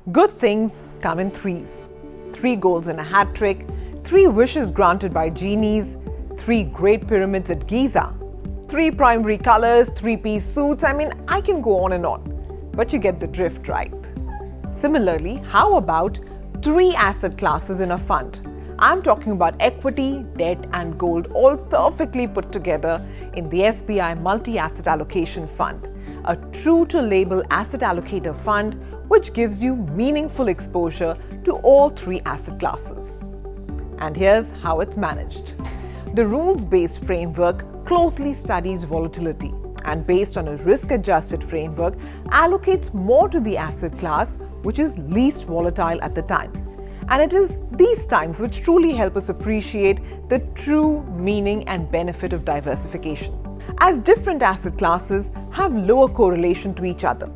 Good things come in threes. 3 goals in a hat trick, 3 wishes granted by genies, 3 great pyramids at Giza, 3 primary colors, 3-piece suits. I can go on and on, but you get the drift, right? Similarly, how about 3 asset classes in a fund? I'm talking about equity, debt, and gold all perfectly put together in the SBI Multi-Asset Allocation Fund, a true-to-label asset allocator fund which gives you meaningful exposure to all 3 asset classes. And here's how it's managed. The rules-based framework closely studies volatility and, based on a risk-adjusted framework, allocates more to the asset class which is least volatile at the time. And it is these times which truly help us appreciate the true meaning and benefit of diversification. As different asset classes have lower correlation to each other,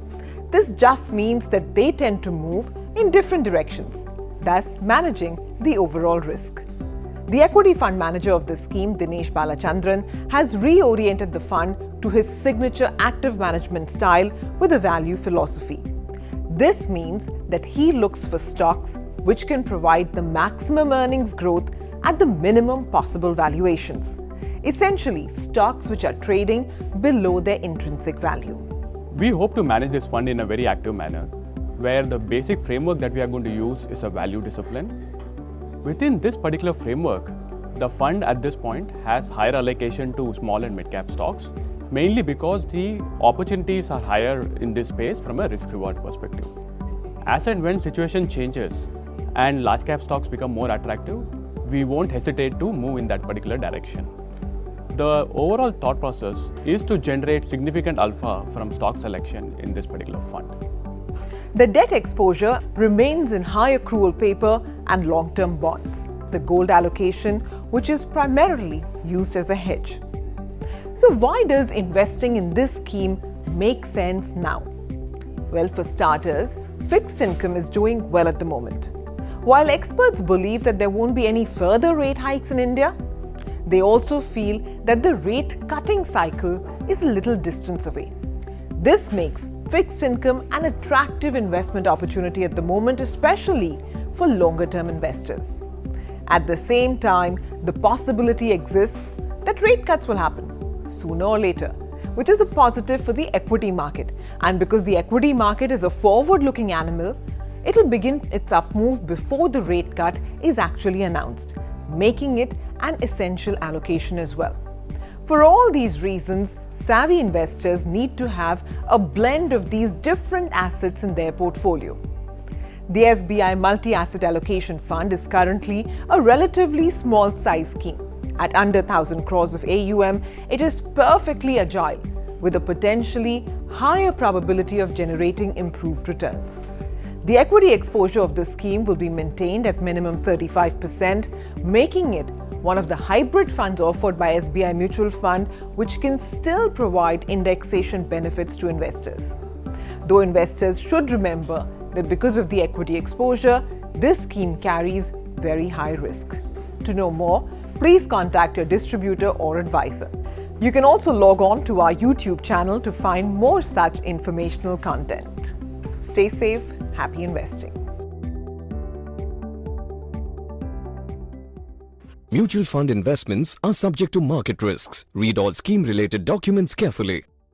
this just means that they tend to move in different directions, thus managing the overall risk. The equity fund manager of this scheme, Dinesh Balachandran, has reoriented the fund to his signature active management style with a value philosophy. This means that he looks for stocks which can provide the maximum earnings growth at the minimum possible valuations. Essentially, stocks which are trading below their intrinsic value. We hope to manage this fund in a very active manner, where the basic framework that we are going to use is a value discipline. Within this particular framework, the fund at this point has higher allocation to small and mid-cap stocks, mainly because the opportunities are higher in this space from a risk-reward perspective. As and when situation changes and large-cap stocks become more attractive, we won't hesitate to move in that particular direction. The overall thought process is to generate significant alpha from stock selection in this particular fund. The debt exposure remains in high accrual paper and long-term bonds. The gold allocation, which is primarily used as a hedge. So why does investing in this scheme make sense now? Well, for starters, fixed income is doing well at the moment. While experts believe that there won't be any further rate hikes in India, they also feel that the rate cutting cycle is a little distance away. This makes fixed income an attractive investment opportunity at the moment, especially for longer-term investors. At the same time, the possibility exists that rate cuts will happen sooner or later, which is a positive for the equity market. And because the equity market is a forward-looking animal, it will begin its up move before the rate cut is actually announced, making it an essential allocation as well. For all these reasons, savvy investors need to have a blend of these different assets in their portfolio. The SBI Multi-Asset Allocation Fund is currently a relatively small size scheme. At under 1,000 crores of AUM, it is perfectly agile with a potentially higher probability of generating improved returns. The equity exposure of the scheme will be maintained at minimum 35%, making it one of the hybrid funds offered by SBI Mutual Fund, which can still provide indexation benefits to investors. Though investors should remember that because of the equity exposure, this scheme carries very high risk. To know more, please contact your distributor or advisor. You can also log on to our YouTube channel to find more such informational content. Stay safe, happy investing. Mutual fund investments are subject to market risks. Read all scheme-related documents carefully.